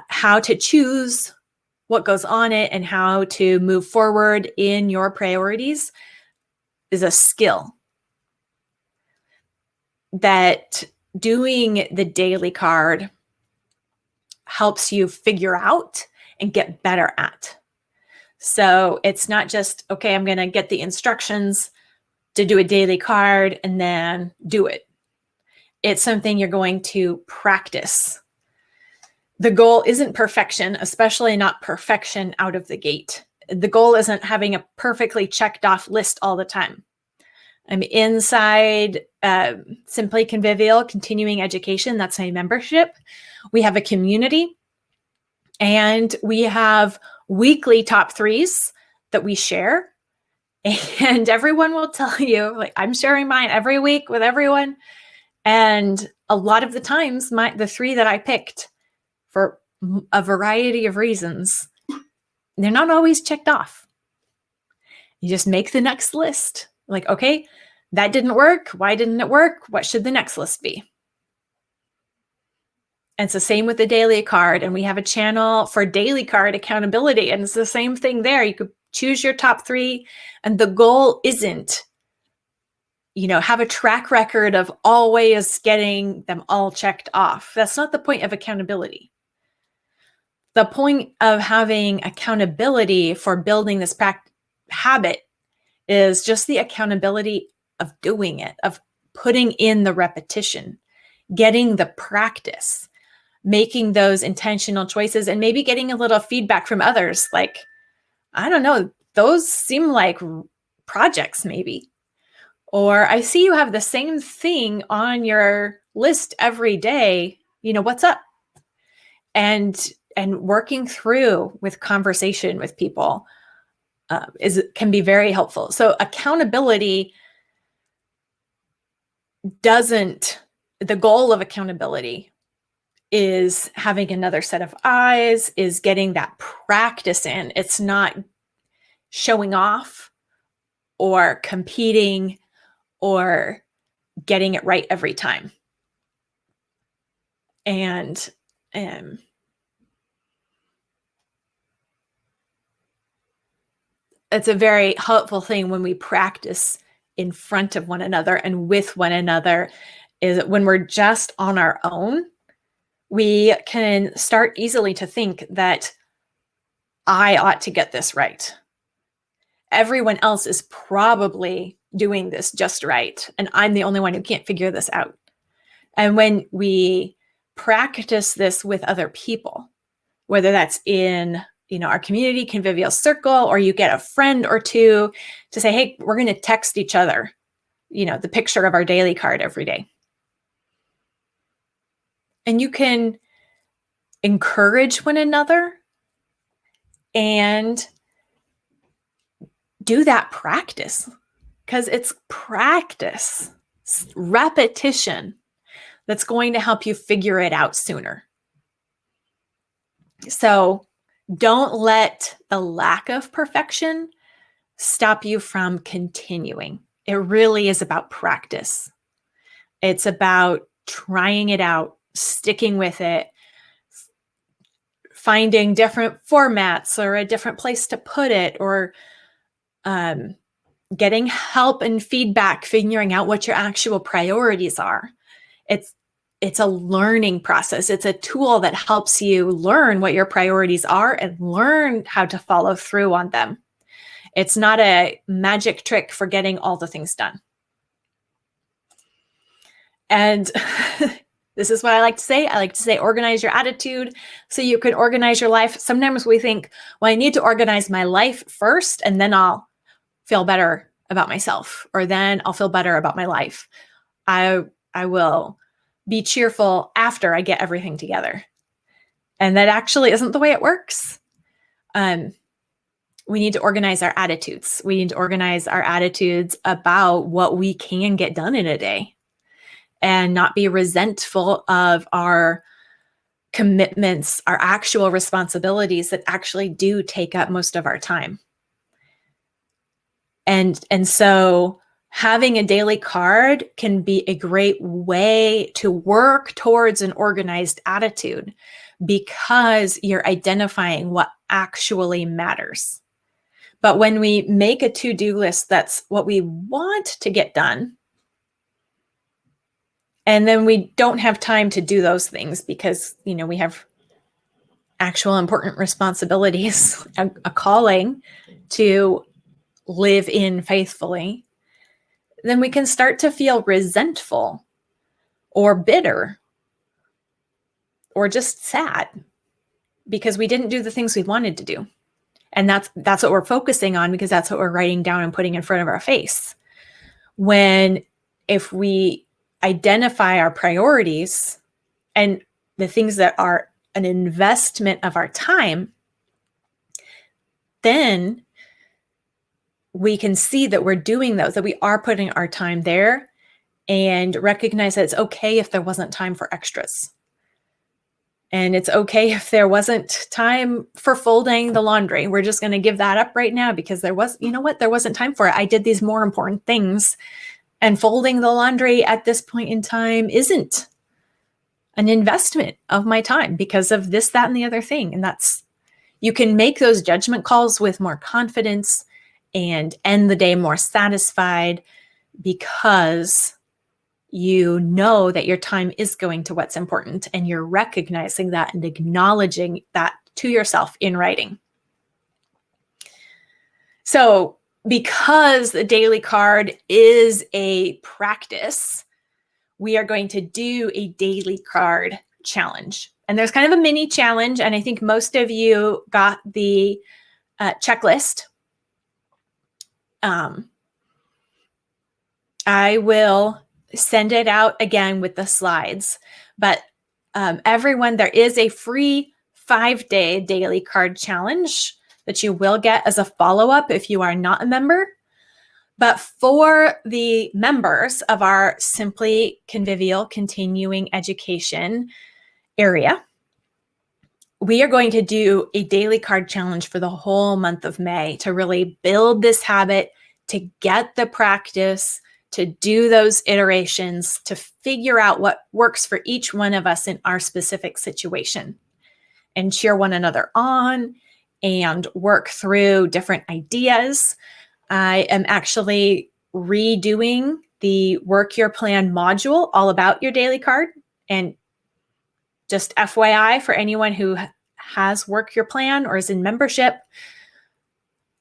how to choose what goes on it and how to move forward in your priorities is a skill that doing the daily card helps you figure out and get better at. So it's not just, okay, I'm going to get the instructions to do a daily card and then do it. It's something you're going to practice. The goal isn't perfection, especially not perfection out of the gate. The goal isn't having a perfectly checked off list all the time. I'm inside Simply Convivial Continuing Education. That's my membership. We have a community And we have weekly top threes that we share. And everyone will tell you, like, I'm sharing mine every week with everyone. And a lot of the times, the three that I picked for a variety of reasons, they're not always checked off. You just make the next list. Like, okay, that didn't work. Why didn't it work? What should the next list be? And it's the same with the daily card. And we have a channel for daily card accountability. And it's the same thing there. You could choose your top three. And the goal isn't, have a track record of always getting them all checked off. That's not the point of accountability. The point of having accountability for building this habit is just the accountability of doing it, of putting in the repetition, getting the practice, making those intentional choices, and maybe getting a little feedback from others. Like, I don't know, those seem like projects maybe. Or I see you have the same thing on your list every day. What's up? And working through with conversation with people can be very helpful. So accountability the goal of accountability is having another set of eyes, is getting that practice in. It's not showing off or competing or getting it right every time. And it's a very helpful thing when we practice in front of one another and with one another, is that when we're just on our own, we can start easily to think that I ought to get this right. Everyone else is probably doing this just right, and I'm the only one who can't figure this out. And when we practice this with other people, whether that's in our community convivial circle, or you get a friend or two to say, hey, we're going to text each other, the picture of our daily card every day. And you can encourage one another and do that practice, because it's practice, repetition that's going to help you figure it out sooner. So don't let the lack of perfection stop you from continuing. It really is about practice. It's about trying it out, sticking with it, finding different formats or a different place to put it, or getting help and feedback, figuring out what your actual priorities are. It's a learning process. It's a tool that helps you learn what your priorities are and learn how to follow through on them. It's not a magic trick for getting all the things done. And this is what I like to say. I like to say, organize your attitude so you can organize your life. Sometimes we think, well, I need to organize my life first, and then I'll feel better about myself, or then I'll feel better about my life. I will be cheerful after I get everything together. And that actually isn't the way it works. We need to organize our attitudes. We need to organize our attitudes about what we can get done in a day, and not be resentful of our commitments, our actual responsibilities that actually do take up most of our time. And so having a daily card can be a great way to work towards an organized attitude, because you're identifying what actually matters. But when we make a to-do list, that's what we want to get done, and then we don't have time to do those things because, we have actual important responsibilities, a calling to live in faithfully, then we can start to feel resentful or bitter or just sad because we didn't do the things we wanted to do. And that's what we're focusing on, because that's what we're writing down and putting in front of our face. If we identify our priorities and the things that are an investment of our time, then we can see that we're doing those, that we are putting our time there, and recognize that it's okay if there wasn't time for extras. And it's okay if there wasn't time for folding the laundry. We're just going to give that up right now because there wasn't time for it. I did these more important things, and folding the laundry at this point in time isn't an investment of my time because of this, that, and the other thing. And you can make those judgment calls with more confidence and end the day more satisfied because you know that your time is going to what's important, and you're recognizing that and acknowledging that to yourself in writing. So because the daily card is a practice, we are going to do a daily card challenge. And there's kind of a mini challenge, and I think most of you got the checklist. I will send it out again with the slides, but everyone, there is a free 5-day daily card challenge that you will get as a follow-up if you are not a member. But for the members of our Simply Convivial Continuing Education area, we are going to do a daily card challenge for the whole month of May to really build this habit, to get the practice, to do those iterations, to figure out what works for each one of us in our specific situation, and cheer one another on and work through different ideas. I am actually redoing the Work Your Plan module all about your daily card. And just FYI, for anyone who has Work Your Plan or is in membership,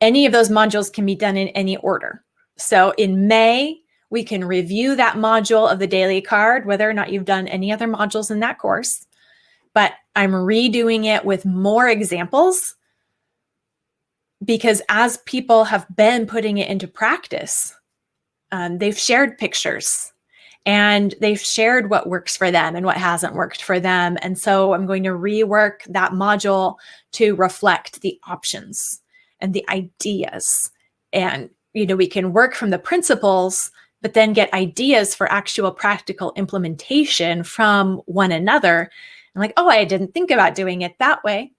any of those modules can be done in any order. So in May, we can review that module of the daily card, whether or not you've done any other modules in that course. But I'm redoing it with more examples because as people have been putting it into practice, they've shared pictures and they've shared what works for them and what hasn't worked for them. And so I'm going to rework that module to reflect the options and the ideas. And, we can work from the principles, but then get ideas for actual practical implementation from one another. And like, oh, I didn't think about doing it that way.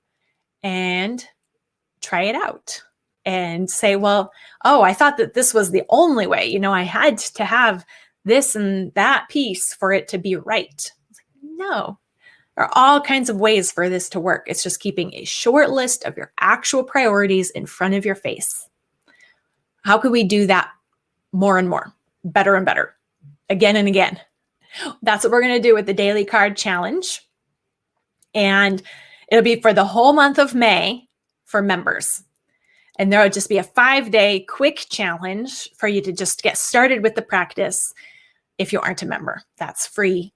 And try it out and say, well, oh, I thought that this was the only way. I had to have this and that piece for it to be right. No, there are all kinds of ways for this to work. It's just keeping a short list of your actual priorities in front of your face. How could we do that more and more, better and better, again and again? That's what we're going to do with the daily card challenge. And it'll be for the whole month of May for members. And there will just be a 5-day quick challenge for you to just get started with the practice. If you aren't a member, that's free,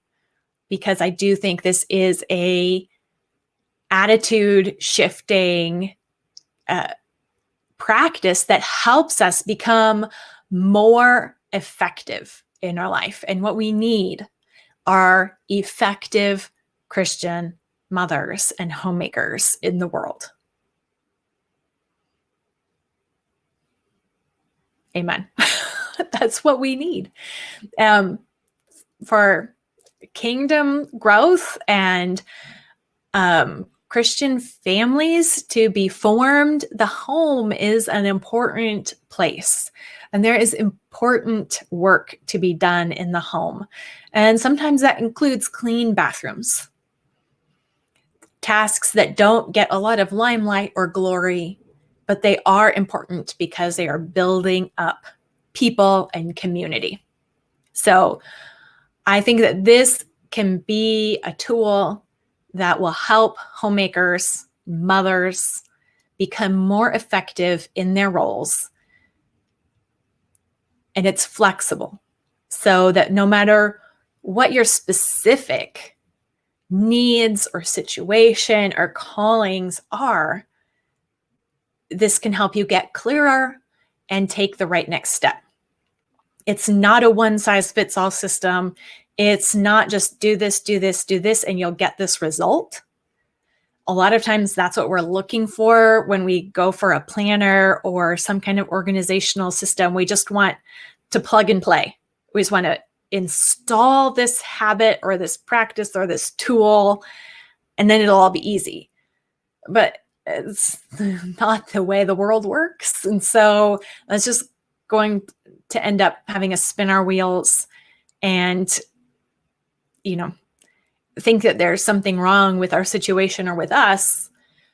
because I do think this is a attitude shifting practice that helps us become more effective in our life. And what we need are effective Christian mothers and homemakers in the world. Amen. That's what we need for kingdom growth and Christian families to be formed. The home is an important place, and there is important work to be done in the home. And sometimes that includes clean bathrooms, tasks that don't get a lot of limelight or glory, but they are important because they are building up people and community. So I think that this can be a tool that will help homemakers, mothers become more effective in their roles. And it's flexible so that no matter what your specific needs or situation or callings are, this can help you get clearer and take the right next step. It's not a one-size-fits-all system. It's not just do this, and you'll get this result. A lot of times that's what we're looking for when we go for a planner or some kind of organizational system. We just want to plug and play. We just want to install this habit or this practice or this tool, and then it'll all be easy. But it's not the way the world works. And so that's just going to end up having us spin our wheels and, think that there's something wrong with our situation or with us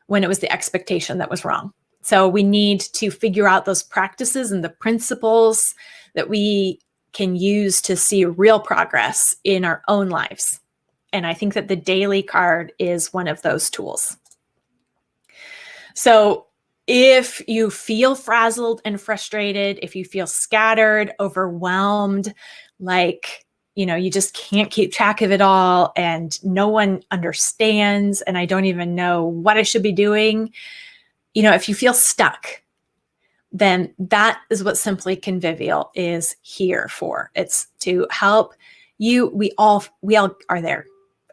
when it was the expectation that was wrong. So we need to figure out those practices and the principles that we can use to see real progress in our own lives. And I think that the daily card is one of those tools. So if you feel frazzled and frustrated, if you feel scattered, overwhelmed, like, you just can't keep track of it all and no one understands and I don't even know what I should be doing, if you feel stuck, then that is what Simply Convivial is here for. It's to help you. We all are there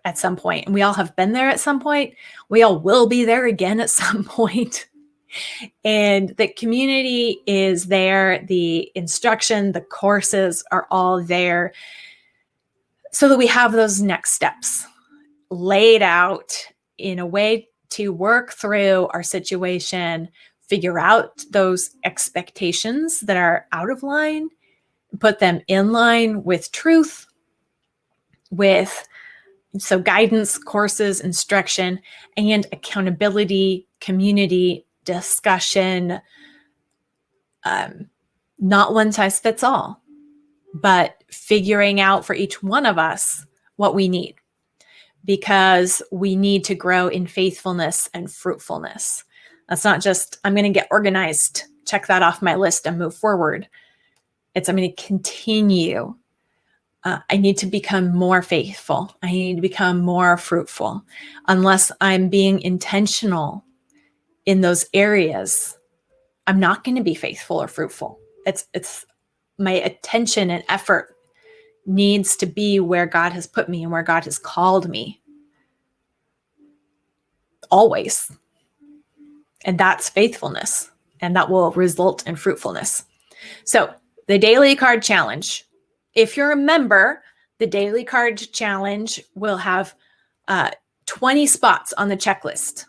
at some point, and we all have been there at some point. We all will be there again at some point. And the community is there. The instruction, the courses are all there so that we have those next steps laid out in a way to work through our situation, figure out those expectations that are out of line, put them in line with truth, so guidance, courses, instruction, and accountability, community, discussion, not one size fits all, but figuring out for each one of us what we need, because we need to grow in faithfulness and fruitfulness. That's not just, I'm going to get organized, check that off my list and move forward. It's, I'm going to continue. I need to become more faithful. I need to become more fruitful. Unless I'm being intentional in those areas, I'm not going to be faithful or fruitful. It's my attention and effort needs to be where God has put me and where God has called me. Always. And that's faithfulness. And that will result in fruitfulness. So the daily card challenge. If you're a member, the daily card challenge will have 20 spots on the checklist.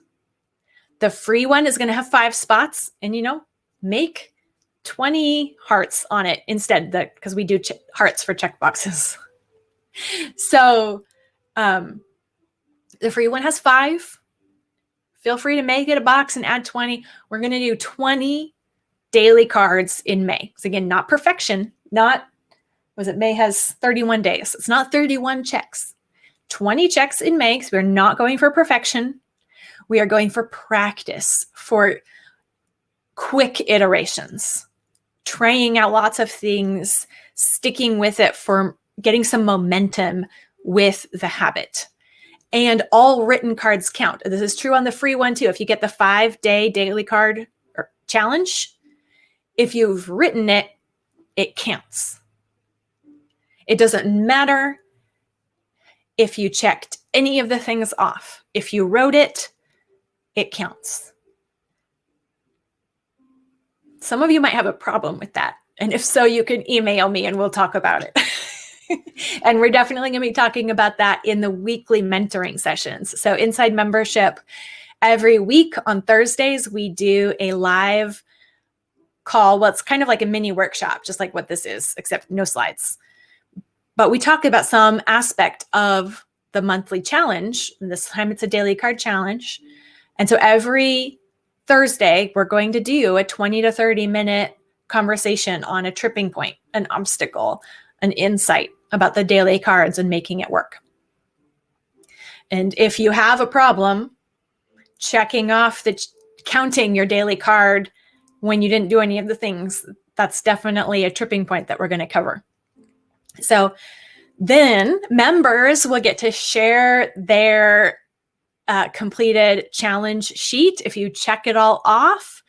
The free one is going to have 5 spots, and make 20 hearts on it instead, because we do hearts for check boxes. So the free one has 5. Feel free to make it a box and add 20. We're going to do 20 daily cards in May. So again, not perfection, May has 31 days. It's not 31 checks. 20 checks in May, because we're not going for perfection. We are going for practice, for quick iterations, trying out lots of things, sticking with it, for getting some momentum with the habit. And all written cards count. This is true on the free one too. If you get the 5-day daily card or challenge, if you've written it, it counts. It doesn't matter if you checked any of the things off. If you wrote it, it counts. Some of you might have a problem with that. And if so, you can email me and we'll talk about it. And we're definitely going to be talking about that in the weekly mentoring sessions. So inside membership, every week on Thursdays, we do a live call. Well, it's kind of like a mini workshop, just like what this is, except no slides. But we talk about some aspect of the monthly challenge. And this time it's a daily card challenge. And so every Thursday, we're going to do a 20 to 30 minute conversation on a tripping point, an obstacle, an insight about the daily cards and making it work. And if you have a problem checking off counting your daily card when you didn't do any of the things, that's definitely a tripping point that we're going to cover. So then members will get to share their completed challenge sheet. If you check it all off,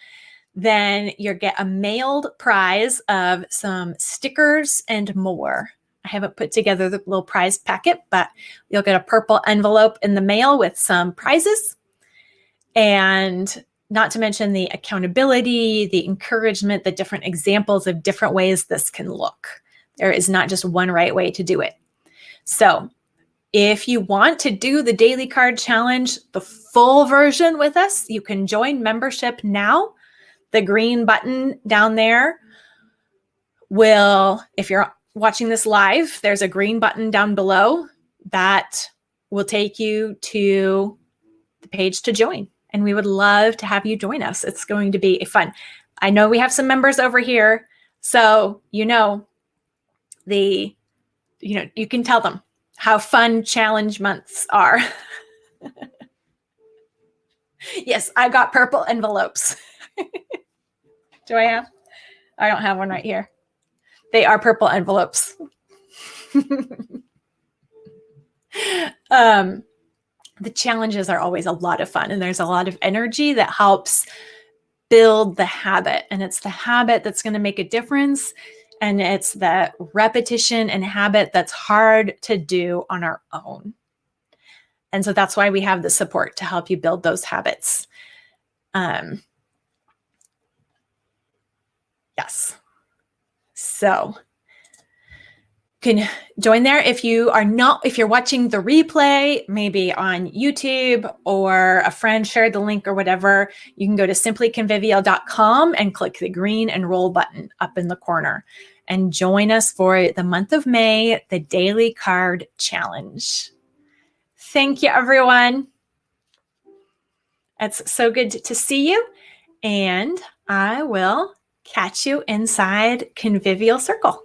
then you'll get a mailed prize of some stickers and more. I haven't put together the little prize packet, but you'll get a purple envelope in the mail with some prizes. And not to mention the accountability, the encouragement, the different examples of different ways this can look. There is not just one right way to do it. So if you want to do the daily card challenge, the full version with us, you can join membership now. The green button down there will, if you're watching this live, there's a green button down below that will take you to the page to join. And we would love to have you join us. It's going to be fun. I know we have some members over here, so you can tell them how fun challenge months are. Yes, I got purple envelopes. Do I have? I don't have one right here. They are purple envelopes. The challenges are always a lot of fun, and there's a lot of energy that helps build the habit. And it's the habit that's going to make a difference. And it's the repetition and habit that's hard to do on our own. And so that's why we have the support to help you build those habits. Yes. So you can join there. If you're watching the replay, maybe on YouTube, or a friend shared the link or whatever, you can go to simplyconvivial.com and click the green enroll button up in the corner and join us for the month of May, the Daily Card Challenge. Thank you, everyone. It's so good to see you, and I will catch you inside Convivial Circle.